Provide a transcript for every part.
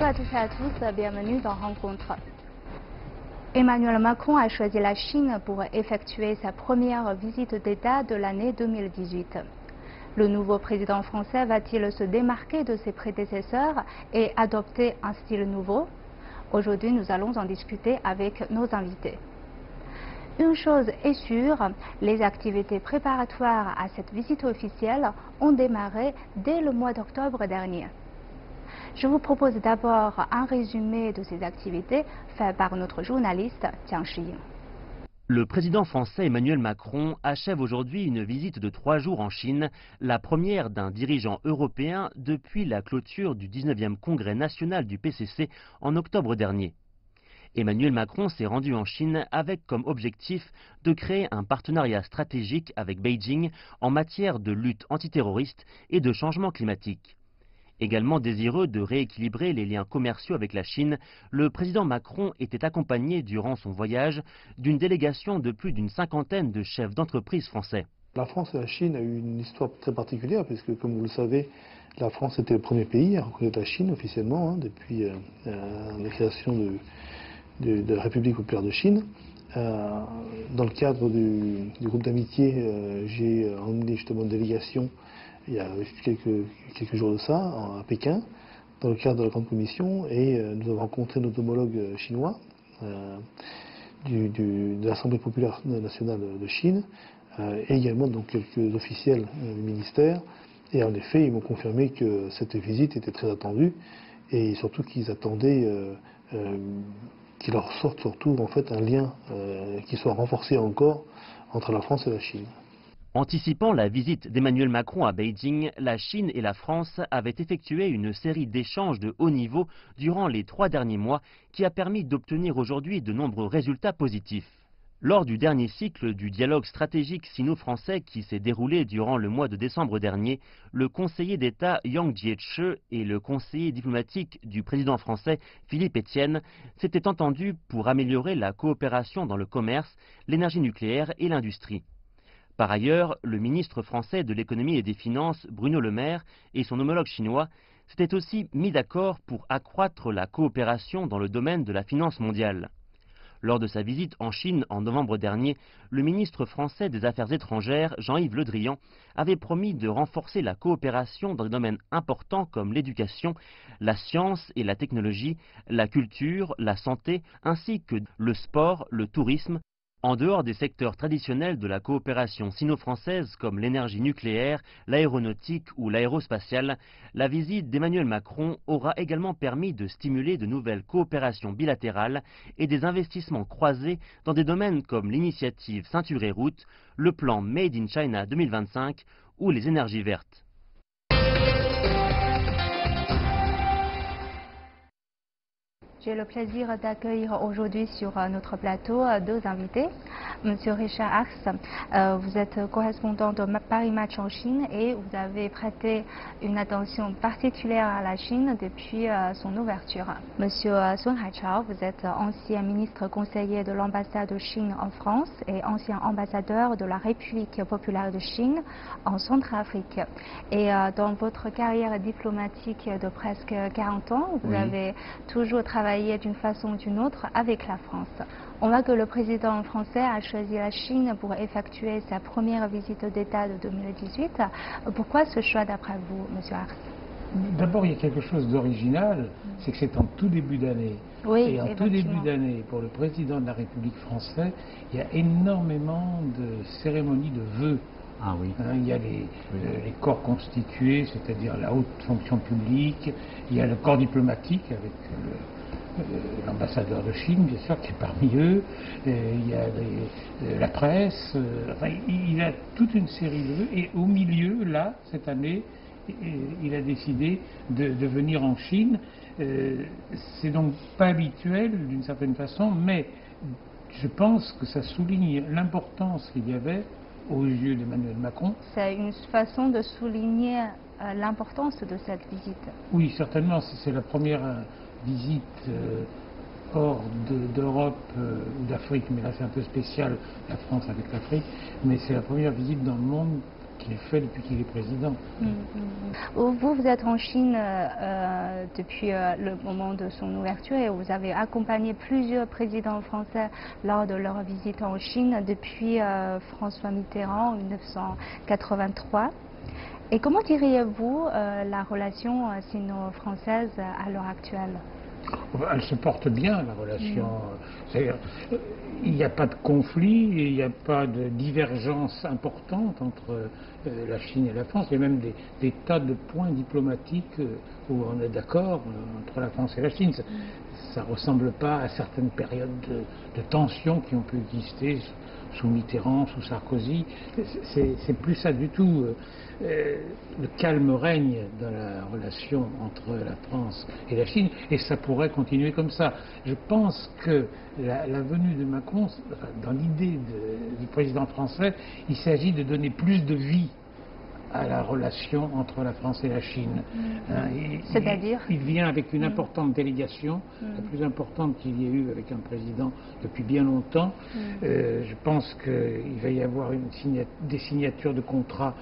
Bonjour à tous et à tous, bienvenue dans Rencontre. Emmanuel Macron a choisi la Chine pour effectuer sa première visite d'État de l'année 2018. Le nouveau président français va-t-il se démarquer de ses prédécesseurs et adopter un style nouveau? Aujourd'hui, nous allons en discuter avec nos invités. Une chose est sûre, les activités préparatoires à cette visite officielle ont démarré dès le mois d'octobre dernier. Je vous propose d'abord un résumé de ces activités fait par notre journaliste Jiang Shiying. Le président français Emmanuel Macron achève aujourd'hui une visite de 3 jours en Chine, la première d'un dirigeant européen depuis la clôture du 19e congrès national du PCC en octobre dernier. Emmanuel Macron s'est rendu en Chine avec comme objectif de créer un partenariat stratégique avec Beijing en matière de lutte antiterroriste et de changement climatique. Également désireux de rééquilibrer les liens commerciaux avec la Chine, le président Macron était accompagné durant son voyage d'une délégation de plus d'une cinquantaine de chefs d'entreprise français. La France et la Chine ont eu une histoire très particulière puisque, comme vous le savez, la France était le premier pays à reconnaître la Chine officiellement depuis la création de la République populaire de Chine. Dans le cadre du groupe d'amitié, j'ai emmené justement une délégation il y a quelques jours de ça, à Pékin, dans le cadre de la Grande Commission, et nous avons rencontré nos homologues chinois de l'Assemblée populaire nationale de Chine, et également donc quelques officiels du ministère. Et en effet, ils m'ont confirmé que cette visite était très attendue, et surtout qu'ils attendaient qu'il leur sorte surtout en fait un lien qui soit renforcé encore entre la France et la Chine. Anticipant la visite d'Emmanuel Macron à Beijing, la Chine et la France avaient effectué une série d'échanges de haut niveau durant les 3 derniers mois qui a permis d'obtenir aujourd'hui de nombreux résultats positifs. Lors du dernier cycle du dialogue stratégique sino-français qui s'est déroulé durant le mois de décembre dernier, le conseiller d'État Yang Jiechi et le conseiller diplomatique du président français Philippe Etienne s'étaient entendus pour améliorer la coopération dans le commerce, l'énergie nucléaire et l'industrie. Par ailleurs, le ministre français de l'économie et des finances, Bruno Le Maire, et son homologue chinois s'étaient aussi mis d'accord pour accroître la coopération dans le domaine de la finance mondiale. Lors de sa visite en Chine en novembre dernier, le ministre français des Affaires étrangères, Jean-Yves Le Drian, avait promis de renforcer la coopération dans des domaines importants comme l'éducation, la science et la technologie, la culture, la santé, ainsi que le sport, le tourisme, en dehors des secteurs traditionnels de la coopération sino-française comme l'énergie nucléaire, l'aéronautique ou l'aérospatiale. La visite d'Emmanuel Macron aura également permis de stimuler de nouvelles coopérations bilatérales et des investissements croisés dans des domaines comme l'initiative Ceinture et Route, le plan Made in China 2025 ou les énergies vertes. J'ai le plaisir d'accueillir aujourd'hui sur notre plateau 2 invités. Monsieur Richard Ars, vous êtes correspondant de Paris Match en Chine et vous avez prêté une attention particulière à la Chine depuis son ouverture. Monsieur Sun Haichao, vous êtes ancien ministre conseiller de l'ambassade de Chine en France et ancien ambassadeur de la République populaire de Chine en Centrafrique. Et dans votre carrière diplomatique de presque 40 ans, vous avez toujours travaillé d'une façon ou d'une autre avec la France. On voit que le président français a choisi la Chine pour effectuer sa première visite d'État de 2018. Pourquoi ce choix d'après vous, monsieur Ars? D'abord, il y a quelque chose d'original, c'est que c'est en tout début d'année. Oui, et en tout début d'année, pour le président de la République française, il y a énormément de cérémonies de vœux. Ah oui. Il y a les corps constitués, c'est-à-dire la haute fonction publique, il y a le corps diplomatique avec l'ambassadeur de Chine, bien sûr, qui est parmi eux, il y a la presse, enfin, il a toute une série de vœux, et au milieu, là, cette année, il a décidé de venir en Chine. C'est donc pas habituel, d'une certaine façon, mais je pense que ça souligne l'importance qu'il y avait aux yeux d'Emmanuel Macron. C'est une façon de souligner l'importance de cette visite. Oui, certainement, c'est la première visite hors d'Europe ou d'Afrique, mais là c'est un peu spécial, la France avec l'Afrique, mais c'est la première visite dans le monde qu'il fait depuis qu'il est président. Vous êtes en Chine depuis le moment de son ouverture et vous avez accompagné plusieurs présidents français lors de leur visite en Chine depuis François Mitterrand en 1983. Et comment diriez-vous la relation sino-française à l'heure actuelle? Elle se porte bien, la relation. C'est-à-dire, il n'y a pas de conflit, il n'y a pas de divergence importante entre la Chine et la France. Il y a même des tas de points diplomatiques où on est d'accord entre la France et la Chine. Ça ne ressemble pas à certaines périodes de tensions qui ont pu exister sous Mitterrand, sous Sarkozy. C'est plus ça du tout. Le calme règne dans la relation entre la France et la Chine, et ça pourrait continuer comme ça. Je pense que la venue de Macron, dans l'idée du président français, il s'agit de donner plus de vie à la relation entre la France et la Chine. C'est-à-dire il vient avec une importante délégation, la plus importante qu'il y ait eu avec un président depuis bien longtemps. Je pense qu'il va y avoir des signatures de contrats.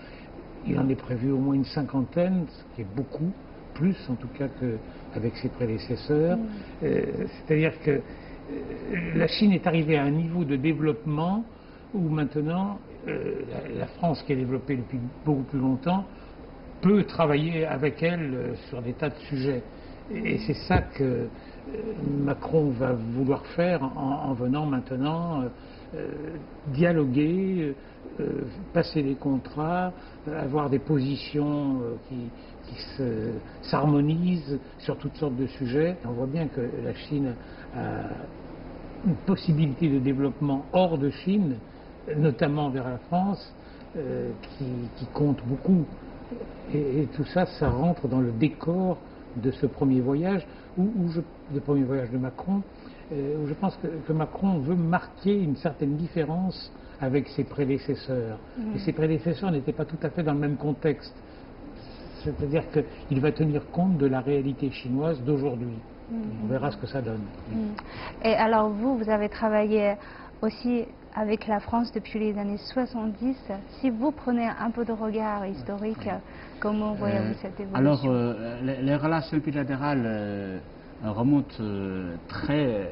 Il en est prévu au moins une cinquantaine, ce qui est beaucoup, plus en tout cas qu'avec ses prédécesseurs. C'est-à-dire que la Chine est arrivée à un niveau de développement où maintenant la France, qui est développée depuis beaucoup plus longtemps, peut travailler avec elle sur des tas de sujets. Et c'est ça que Macron va vouloir faire en venant maintenant dialoguer, passer des contrats, avoir des positions qui s'harmonisent sur toutes sortes de sujets. On voit bien que la Chine a une possibilité de développement hors de Chine, notamment vers la France, qui compte beaucoup. Et tout ça, ça rentre dans le décor de ce premier voyage, le premier voyage de Macron, où je pense que Macron veut marquer une certaine différence avec ses prédécesseurs. Et ses prédécesseurs n'étaient pas tout à fait dans le même contexte. C'est-à-dire qu'il va tenir compte de la réalité chinoise d'aujourd'hui. On verra ce que ça donne. Et alors vous avez travaillé aussi avec la France depuis les années 70. Si vous prenez un peu de regard historique, comment voyez-vous cette évolution? Alors, les relations bilatérales remontent très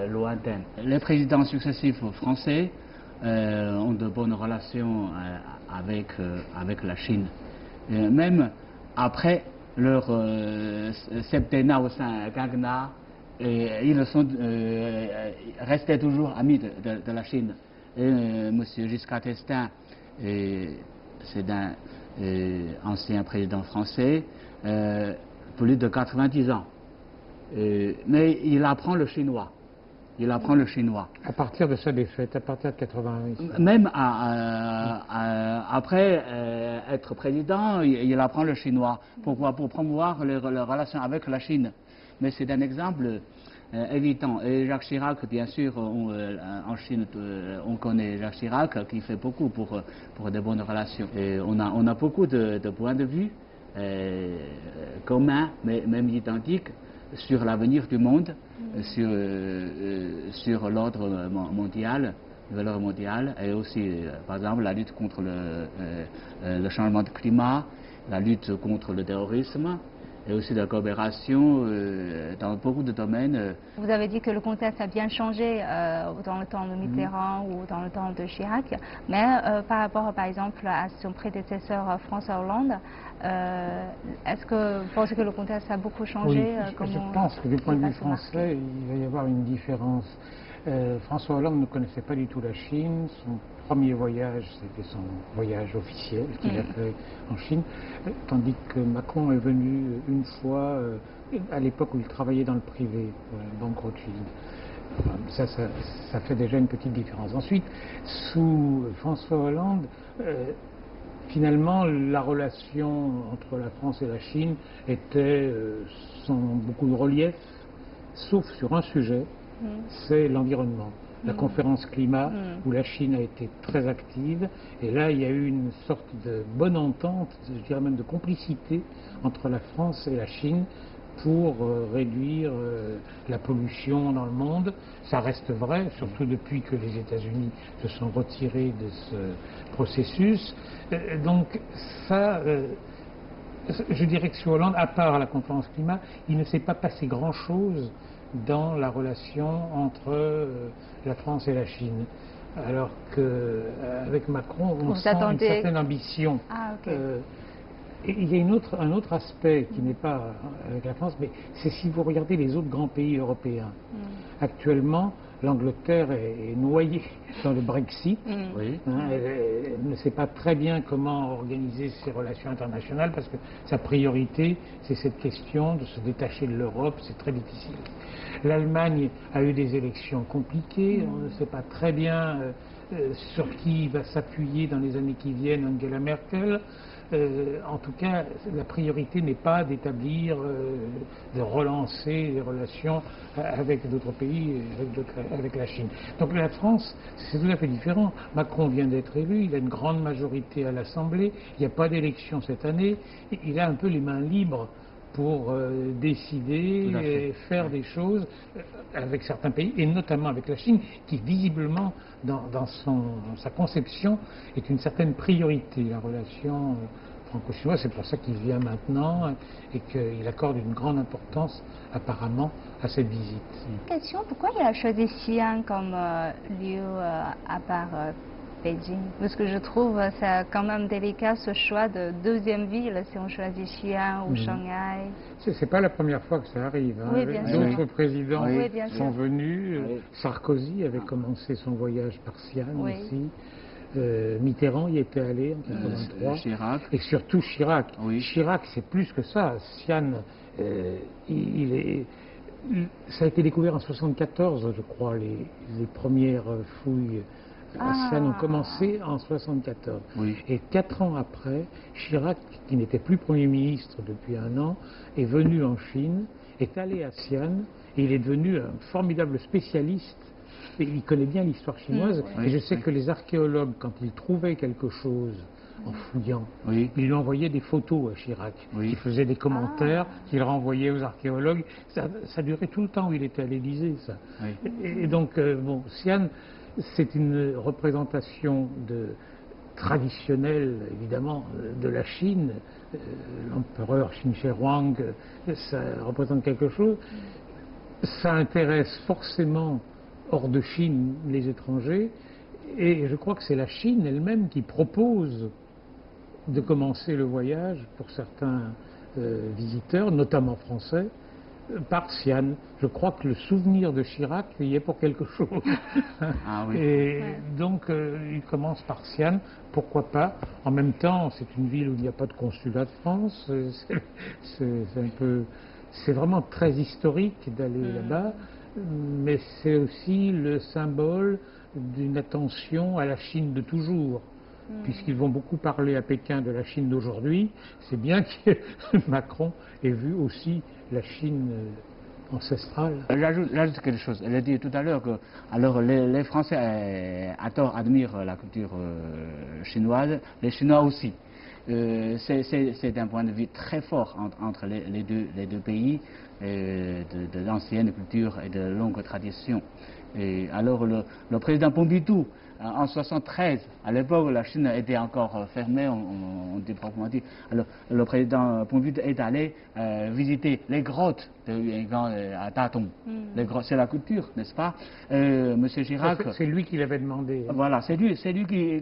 lointaines. Les présidents successifs français ont de bonnes relations avec la Chine. Même après leur septennat au sein quinquennat, ils sont restés toujours amis de la Chine. M. Giscard d'Estaing, c'est un ancien président français, plus de 90 ans. Mais il apprend le chinois. Il apprend le chinois. À partir de sa défaite, à partir de 88. Même après être président, il apprend le chinois. Pourquoi? Pour promouvoir les relations avec la Chine. Mais c'est un exemple évident. Et Jacques Chirac, bien sûr, en Chine, on connaît Jacques Chirac qui fait beaucoup pour de bonnes relations. Et on a beaucoup de points de vue communs, mais même identiques, sur l'avenir du monde, sur l'ordre mondial, le valeur mondiale, et aussi, par exemple, la lutte contre le changement de climat, la lutte contre le terrorisme, et aussi la coopération dans beaucoup de domaines. Vous avez dit que le contexte a bien changé dans le temps de Mitterrand ou dans le temps de Chirac, mais par rapport, par exemple, à son prédécesseur François Hollande, est-ce que vous pensez que le contexte a beaucoup changé? Oui, je pense que du point de vue français, il va y avoir une différence. François Hollande ne connaissait pas du tout la Chine. Son premier voyage, c'était son voyage officiel qu'il a fait en Chine, tandis que Macron est venu une fois, à l'époque où il travaillait dans le privé, pour la banque Rothschild. Ça fait déjà une petite différence. Ensuite, sous François Hollande, finalement, la relation entre la France et la Chine était sans beaucoup de relief, sauf sur un sujet, c'est l'environnement. La conférence climat, où la Chine a été très active, et là il y a eu une sorte de bonne entente, je dirais même de complicité entre la France et la Chine, pour réduire la pollution dans le monde. Ça reste vrai, surtout depuis que les États-Unis se sont retirés de ce processus. Donc ça, je dirais que sur Hollande, à part la conférence climat, il ne s'est pas passé grand-chose dans la relation entre la France et la Chine. Alors qu'avec Macron, on sent une certaine ambition. Ah, ok. Et il y a un autre aspect qui n'est pas avec la France, mais c'est si vous regardez les autres grands pays européens. Actuellement, l'Angleterre est noyée dans le Brexit. Oui. Elle ne sait pas très bien comment organiser ses relations internationales parce que sa priorité, c'est cette question de se détacher de l'Europe. C'est très difficile. L'Allemagne a eu des élections compliquées. On ne sait pas très bien sur qui va s'appuyer dans les années qui viennent Angela Merkel. En tout cas, la priorité n'est pas d'établir, de relancer les relations avec d'autres pays, avec la Chine. Donc la France, c'est tout à fait différent. Macron vient d'être élu, il a une grande majorité à l'Assemblée, il n'y a pas d'élection cette année, il a un peu les mains libres pour décider et faire des choses avec certains pays, et notamment avec la Chine, qui visiblement, dans sa conception, est une certaine priorité, la relation franco-chinoise. C'est pour ça qu'il vient maintenant et qu'il accorde une grande importance, apparemment, à cette visite. Question, pourquoi il a choisi Xi'an comme lieu à part Beijing? Parce que je trouve c'est quand même délicat ce choix de deuxième ville si on choisit Xi'an ou Shanghai. C'est pas la première fois que ça arrive. Hein. Oui, bien sûr. D'autres présidents sont sûr. venus. Sarkozy avait commencé son voyage par Xi'an aussi. Mitterrand y était allé en 1983. Chirac. Et surtout Chirac. Oui. Chirac, c'est plus que ça. Xi'an, ça a été découvert en 1974, je crois, les premières fouilles à Xi'an ont commencé en 1974. Oui. Et 4 ans après, Chirac, qui n'était plus Premier ministre depuis un an, est venu en Chine, est allé à Xi'an, et il est devenu un formidable spécialiste. Et il connaît bien l'histoire chinoise. Et je sais que les archéologues, quand ils trouvaient quelque chose en fouillant, ils lui envoyaient des photos à Chirac, qui faisait des commentaires, qu'il renvoyait aux archéologues. Ça durait tout le temps où il était à l'Élysée, ça. Et donc, bon, Xi'an, c'est une représentation traditionnelle, évidemment, de la Chine. L'empereur Qin Shi Huang, ça représente quelque chose. Ça intéresse forcément hors de Chine les étrangers, et je crois que c'est la Chine elle-même qui propose de commencer le voyage pour certains visiteurs, notamment français, par Xi'an. Je crois que le souvenir de Chirac y est pour quelque chose. Et donc il commence par Xi'an, pourquoi pas. En même temps, c'est une ville où il n'y a pas de consulat de France. C'est vraiment très historique d'aller là-bas. Mais c'est aussi le symbole d'une attention à la Chine de toujours. Puisqu'ils vont beaucoup parler à Pékin de la Chine d'aujourd'hui, c'est bien que Macron ait vu aussi la Chine ancestrale. J'ajoute quelque chose. Elle a dit tout à l'heure que alors les Français à tort admirent la culture chinoise, les Chinois aussi. C'est un point de vue très fort entre les deux pays, de l'ancienne culture et de longue tradition. Et alors le président Pompidou, en 1973, à l'époque la Chine était encore fermée, on dit proprement dit. Alors le président Pompidou est allé visiter les grottes de Yuan à Datong. C'est la culture, n'est-ce pas? Monsieur Chirac. C'est lui qui l'avait demandé. Voilà, c'est lui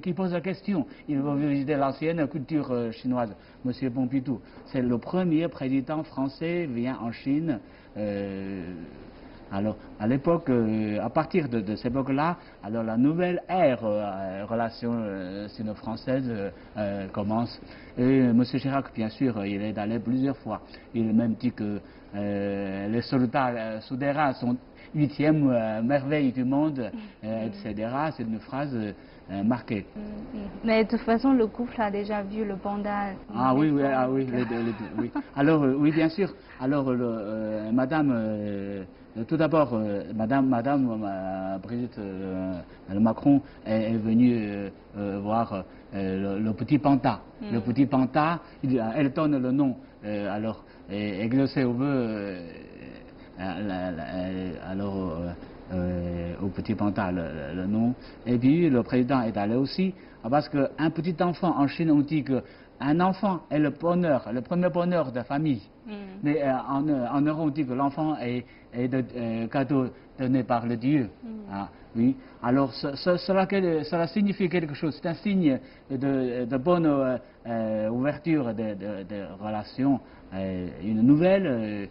qui pose la question. Il veut visiter l'ancienne culture chinoise. Monsieur Pompidou, c'est le premier président français vient en Chine. Alors, à l'époque, à partir de cette époque-là, alors la nouvelle ère relation sino-française commence. Et M. Chirac, bien sûr, il est allé plusieurs fois. Il a même dit que les soldats souterrains sont 8e merveille du monde, etc. C'est une phrase marquée. Mais de toute façon, le couple a déjà vu le panda. Ah oui, les deux, oui. Alors, oui, bien sûr. Alors, Madame... tout d'abord, Madame Brigitte Macron est venue voir le petit panda. Le petit panda, elle donne le nom. Alors, exaucé au vœu au Petit Pantin le nom. Et puis le président est allé aussi, parce qu'un petit enfant en Chine, on dit qu'un enfant est le bonheur, le premier bonheur de la famille. Mais en Europe, on dit que l'enfant est cadeau donné par le Dieu. Ah, oui. Alors cela signifie quelque chose, c'est un signe de bonne ouverture de relations, une nouvelle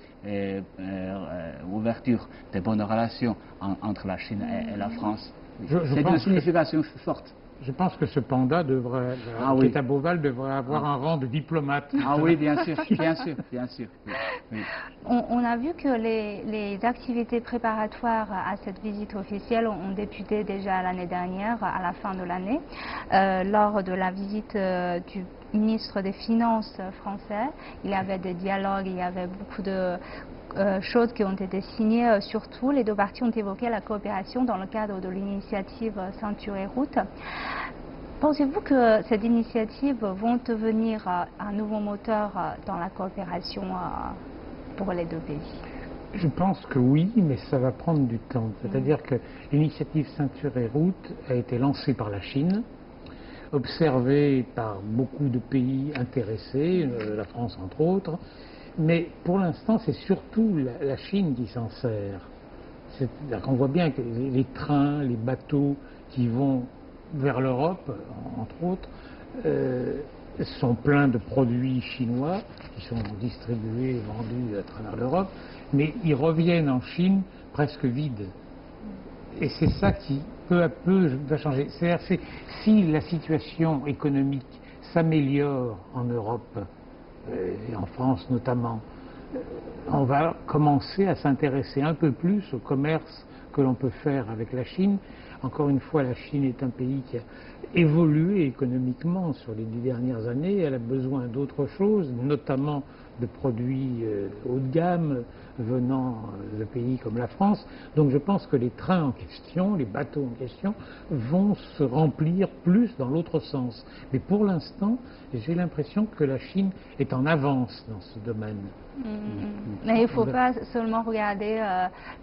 ouverture de bonnes relations entre la Chine et la France. C'est une signification forte. Je pense que ce panda devrait, qui est à Beauval, devrait avoir un rang de diplomate. Ah oui, bien sûr, bien sûr, bien sûr. Oui. On a vu que les activités préparatoires à cette visite officielle ont débuté déjà l'année dernière, à la fin de l'année, lors de la visite du ministre des Finances français. Il y avait des dialogues, il y avait beaucoup de choses qui ont été signées. Surtout, les deux parties ont évoqué la coopération dans le cadre de l'initiative Ceinture et Route. Pensez-vous que cette initiative vont devenir un nouveau moteur dans la coopération pour les deux pays? Je pense que oui, mais ça va prendre du temps. C'est-à-dire que l'initiative Ceinture et Route a été lancée par la Chine, observée par beaucoup de pays intéressés, la France entre autres. Mais pour l'instant, c'est surtout la Chine qui s'en sert. On voit bien que les trains, les bateaux qui vont vers l'Europe, entre autres, sont pleins de produits chinois qui sont distribués et vendus à travers l'Europe, mais ils reviennent en Chine presque vides. Et c'est ça qui, peu à peu, va changer. C'est-à-dire, si la situation économique s'améliore en Europe, et en France notamment, on va commencer à s'intéresser un peu plus au commerce que l'on peut faire avec la Chine. Encore une fois, la Chine est un pays qui a évolué économiquement sur les 10 dernières années. Elle a besoin d'autre chose, notamment de produits haut de gamme venant de pays comme la France. Donc je pense que les trains en question, les bateaux en question, vont se remplir plus dans l'autre sens. Mais pour l'instant, j'ai l'impression que la Chine est en avance dans ce domaine. Mais il ne faut pas seulement regarder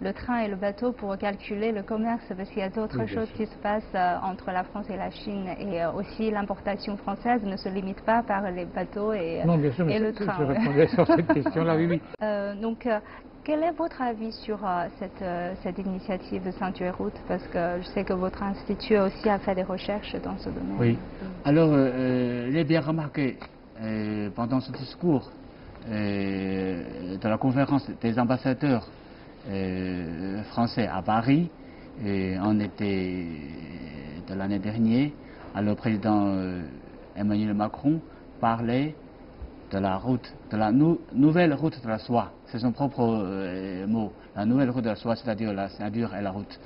le train et le bateau pour calculer le commerce, parce qu'il y a d'autres choses qui se passent entre la France et la Chine. Et aussi l'importation française ne se limite pas par les bateaux et, non, bien sûr, mais le train. Je répondais sur cette question-là, oui. Donc, quel est votre avis sur cette initiative de Ceinture et Route? Parce que je sais que votre institut aussi a fait des recherches dans ce domaine. Oui. Alors, j'ai bien remarqué pendant ce discours de la conférence des ambassadeurs français à Paris, en été de l'année dernière, le président Emmanuel Macron parlait de la route, de la nouvelle route de la soie. C'est son propre mot, la nouvelle route de la soie, c'est-à-dire la ceinture et la route.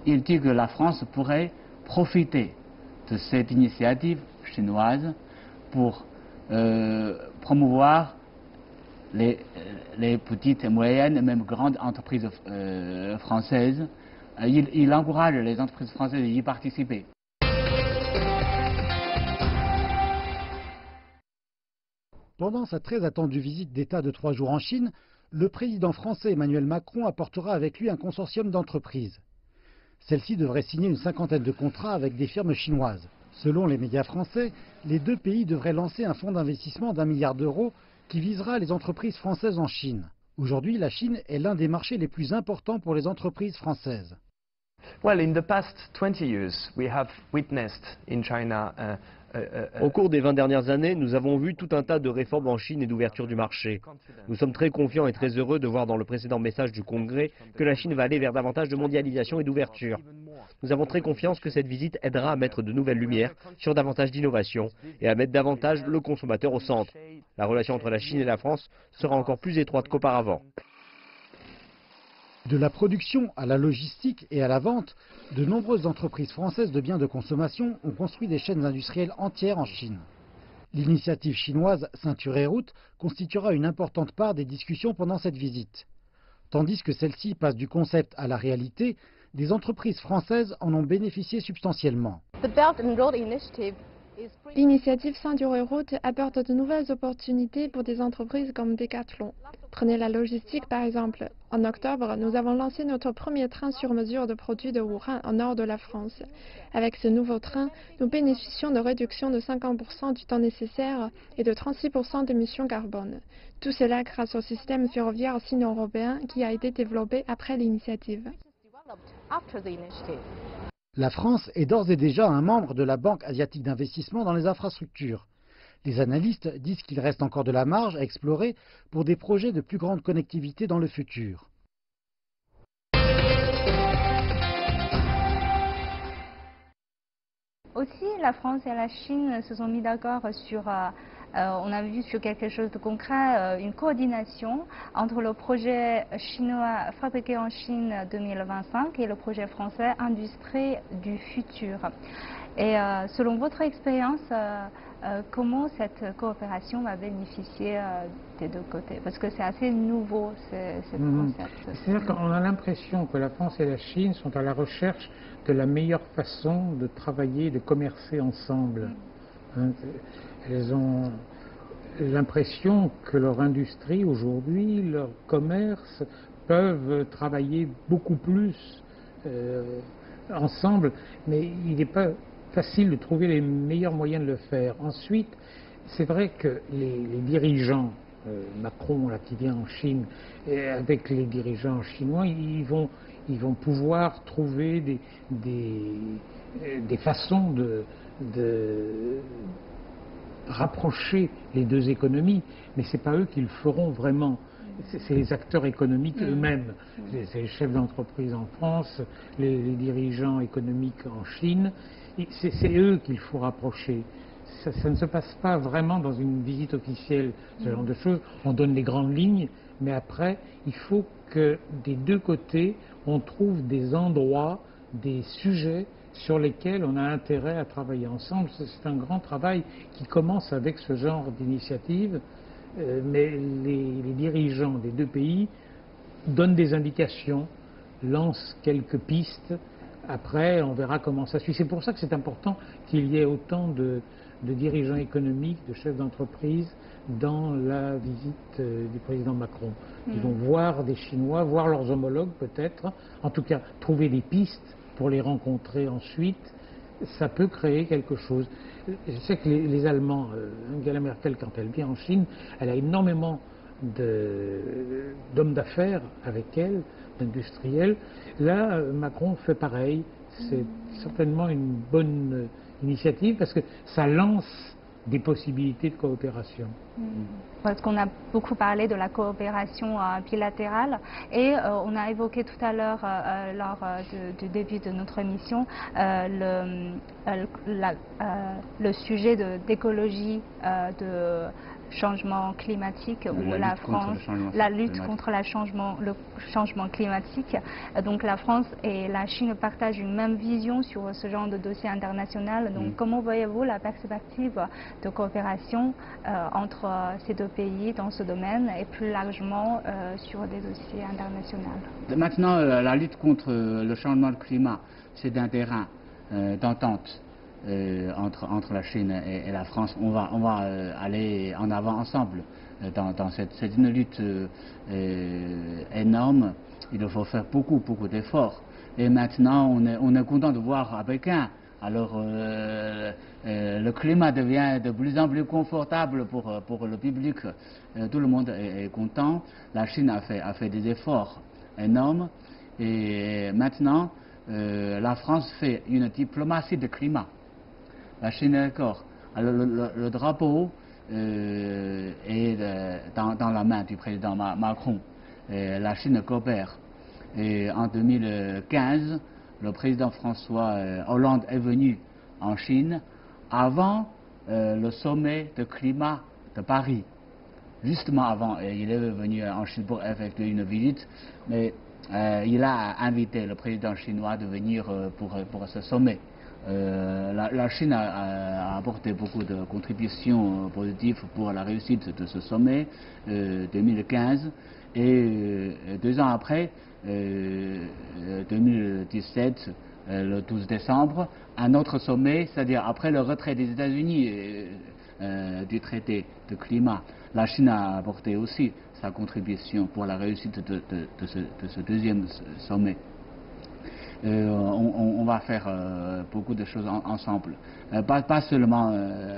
Il dit que la France pourrait profiter de cette initiative chinoise pour promouvoir les petites et moyennes, même grandes entreprises françaises. Il encourage les entreprises françaises à y participer. Pendant sa très attendue visite d'État de 3 jours en Chine, le président français Emmanuel Macron apportera avec lui un consortium d'entreprises. Celle-ci devrait signer une 50aine de contrats avec des firmes chinoises. Selon les médias français, les deux pays devraient lancer un fonds d'investissement d'1 milliard d'euros qui visera les entreprises françaises en Chine. Aujourd'hui, la Chine est l'un des marchés les plus importants pour les entreprises françaises. Well, in the past 20 years, we have witnessed in China Au cours des 20 dernières années, nous avons vu tout un tas de réformes en Chine et d'ouverture du marché. Nous sommes très confiants et très heureux de voir dans le précédent message du Congrès que la Chine va aller vers davantage de mondialisation et d'ouverture. Nous avons très confiance que cette visite aidera à mettre de nouvelles lumières sur davantage d'innovation et à mettre davantage le consommateur au centre. La relation entre la Chine et la France sera encore plus étroite qu'auparavant. De la production à la logistique et à la vente, de nombreuses entreprises françaises de biens de consommation ont construit des chaînes industrielles entières en Chine. L'initiative chinoise Ceinture et Route constituera une importante part des discussions pendant cette visite. Tandis que celle-ci passe du concept à la réalité, des entreprises françaises en ont bénéficié substantiellement. The Belt and Road Initiative L'initiative Ceinture-Route apporte de nouvelles opportunités pour des entreprises comme Decathlon. Prenez la logistique par exemple. En octobre, nous avons lancé notre premier train sur mesure de produits de Wuhan au nord de la France. Avec ce nouveau train, nous bénéficions de réductions de 50% du temps nécessaire et de 36% d'émissions carbone. Tout cela grâce au système ferroviaire sino-européen qui a été développé après l'initiative. La France est d'ores et déjà un membre de la Banque asiatique d'investissement dans les infrastructures. Les analystes disent qu'il reste encore de la marge à explorer pour des projets de plus grande connectivité dans le futur. Aussi, la France et la Chine se sont mis d'accord sur, on a vu sur quelque chose de concret, une coordination entre le projet chinois Fabriqué en Chine 2025 et le projet français Industrie du futur. Et selon votre expérience, comment cette coopération va bénéficier des deux côtés? Parce que c'est assez nouveau, ce concept. C'est-à-dire qu'on a l'impression que la France et la Chine sont à la recherche de la meilleure façon de travailler, de commercer ensemble. Elles ont l'impression que leur industrie aujourd'hui, leur commerce, peuvent travailler beaucoup plus ensemble, mais il n'est pas facile de trouver les meilleurs moyens de le faire. Ensuite, c'est vrai que les dirigeants, Macron là, qui vient en Chine, et avec les dirigeants chinois, ils vont pouvoir trouver des façons de rapprocher les deux économies, mais ce n'est pas eux qui le feront vraiment. C'est les acteurs économiques eux-mêmes, c'est les chefs d'entreprise en France, les dirigeants économiques en Chine, c'est eux qu'il faut rapprocher. Ça ne se passe pas vraiment dans une visite officielle, ce genre de choses. On donne les grandes lignes, mais après, il faut que des deux côtés, on trouve des endroits, des sujets sur lesquels on a intérêt à travailler ensemble. C'est un grand travail qui commence avec ce genre d'initiative, mais les dirigeants des deux pays donnent des indications, lancent quelques pistes. Après, on verra comment ça suit. C'est pour ça que c'est important qu'il y ait autant de dirigeants économiques, de chefs d'entreprise dans la visite du président Macron. Ils vont voir des Chinois, voir leurs homologues peut-être, en tout cas trouver des pistes pour les rencontrer ensuite. Ça peut créer quelque chose. Je sais que les Allemands, Angela Merkel, quand elle vient en Chine, elle a énormément d'hommes d'affaires avec elle, d'industriels. Là, Macron fait pareil. C'est certainement une bonne initiative parce que ça lance des possibilités de coopération. Parce qu'on a beaucoup parlé de la coopération bilatérale et on a évoqué tout à l'heure lors du début de notre émission le sujet d'écologie, de changement climatique où la France, la lutte contre le changement climatique. Donc la France et la Chine partagent une même vision sur ce genre de dossier international. Donc comment voyez-vous la perspective de coopération entre ces deux pays dans ce domaine et plus largement sur des dossiers internationaux? Maintenant, la lutte contre le changement de climat, c'est un terrain d'entente. Entre la Chine et la France, on va aller en avant ensemble dans c'est une lutte énorme. Il faut faire beaucoup d'efforts. Et maintenant, on est content de voir à Pékin. Alors, le climat devient de plus en plus confortable pour le public. Tout le monde est content. La Chine a fait des efforts énormes. Et maintenant, la France fait une diplomatie de climat. La Chine est d'accord. Alors le drapeau est dans la main du président Macron. Et la Chine coopère. Et en 2015, le président François Hollande est venu en Chine avant le sommet de climat de Paris. Justement avant, il est venu en Chine pour effectuer une visite, mais il a invité le président chinois de venir pour ce sommet. La Chine a apporté beaucoup de contributions positives pour la réussite de ce sommet 2015 et 2 ans après, 2017, le 12 décembre, un autre sommet, c'est-à-dire après le retrait des États-Unis du traité de climat. La Chine a apporté aussi sa contribution pour la réussite de ce deuxième sommet. On va faire beaucoup de choses ensemble, pas seulement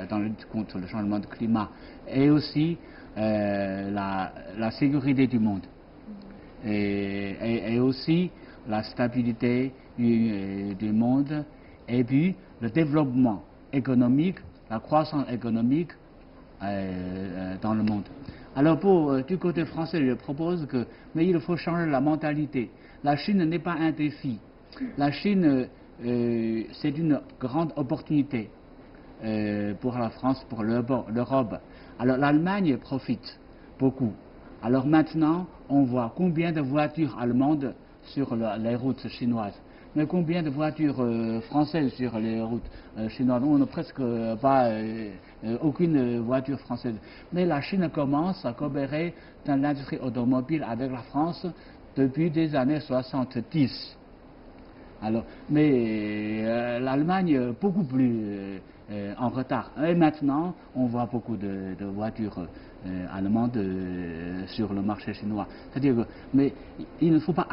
dans la lutte contre le changement de climat, et aussi la sécurité du monde, et aussi la stabilité du monde, et puis le développement économique, la croissance économique dans le monde. Alors du côté français, je propose mais il faut changer la mentalité. La Chine n'est pas un défi. La Chine, c'est une grande opportunité pour la France, pour l'Europe. Alors l'Allemagne profite beaucoup. Alors maintenant, on voit combien de voitures allemandes sur les routes chinoises, mais combien de voitures françaises sur les routes chinoises. On n'a presque pas aucune voiture française. Mais la Chine commence à coopérer dans l'industrie automobile avec la France depuis des années 70. Alors, mais l'Allemagne beaucoup plus en retard. Et maintenant, on voit beaucoup de voitures allemandes sur le marché chinois. C'est-à-dire mais il ne faut pas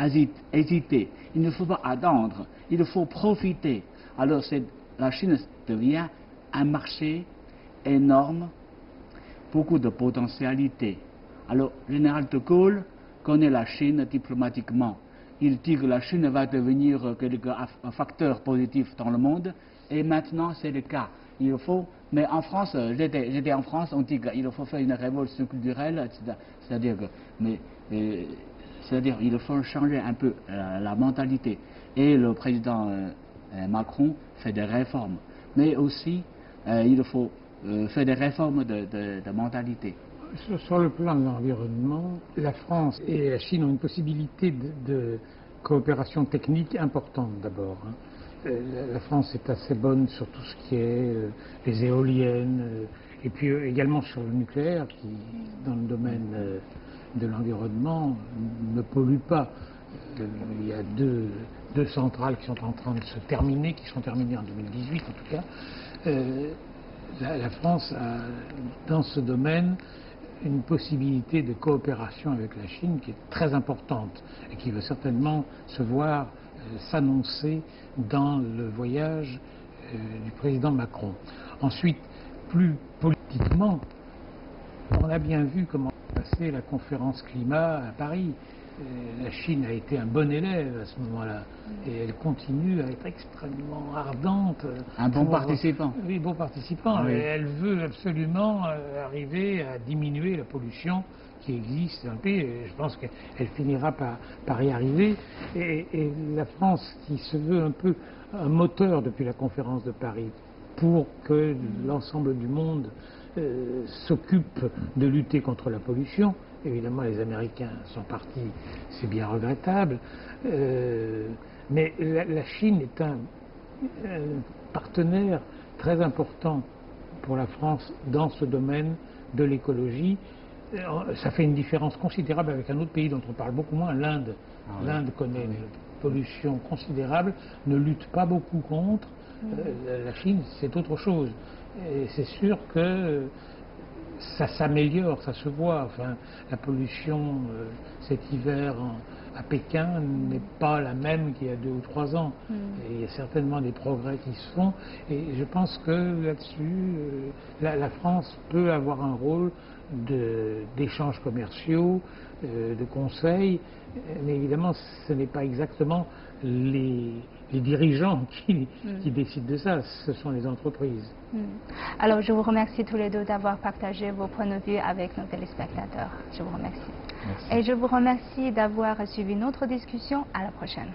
hésiter, il ne faut pas attendre, il faut profiter. Alors la Chine devient un marché énorme, beaucoup de potentialités. Alors, le général de Gaulle connaît la Chine diplomatiquement. Il dit que la Chine va devenir un facteur positif dans le monde, et maintenant c'est le cas. Il faut, mais en France, j'étais en France, on dit qu'il faut faire une révolution culturelle, c'est-à-dire il faut changer un peu la mentalité. Et le président Macron fait des réformes, mais aussi il faut faire des réformes de mentalité. Sur le plan de l'environnement, la France et la Chine ont une possibilité de coopération technique importante d'abord. La France est assez bonne sur tout ce qui est les éoliennes, et puis également sur le nucléaire qui, dans le domaine de l'environnement, ne pollue pas. Il y a deux centrales qui sont en train de se terminer, qui sont terminées en 2018 en tout cas. La France a, dans ce domaine, une possibilité de coopération avec la Chine qui est très importante et qui va certainement se voir s'annoncer dans le voyage du président Macron. Ensuite, plus politiquement, on a bien vu comment s'est passée la conférence climat à Paris. La Chine a été un bon élève à ce moment-là et elle continue à être extrêmement ardente. Un bon participant. Oui, bon participant. Ah, oui. Et elle veut absolument arriver à diminuer la pollution qui existe dans le pays. Et je pense qu'elle finira par y arriver. Et la France, qui se veut un peu un moteur depuis la conférence de Paris pour que l'ensemble du monde s'occupe de lutter contre la pollution. Évidemment, les Américains sont partis, c'est bien regrettable, mais la Chine est un partenaire très important pour la France dans ce domaine de l'écologie. Ça fait une différence considérable avec un autre pays dont on parle beaucoup moins, l'Inde. L'Inde connaît une pollution considérable, ne lutte pas beaucoup contre. La Chine, c'est autre chose. Et c'est sûr que ça s'améliore, ça se voit. Enfin, la pollution cet hiver à Pékin n'est pas la même qu'il y a 2 ou 3 ans. Et il y a certainement des progrès qui se font. Et je pense que là-dessus, la France peut avoir un rôle d'échanges commerciaux, de conseils. Mais évidemment, ce n'est pas exactement les dirigeants qui décident de ça, ce sont les entreprises. Alors, je vous remercie tous les deux d'avoir partagé vos points de vue avec nos téléspectateurs. Je vous remercie. Merci. Et je vous remercie d'avoir suivi notre discussion. À la prochaine.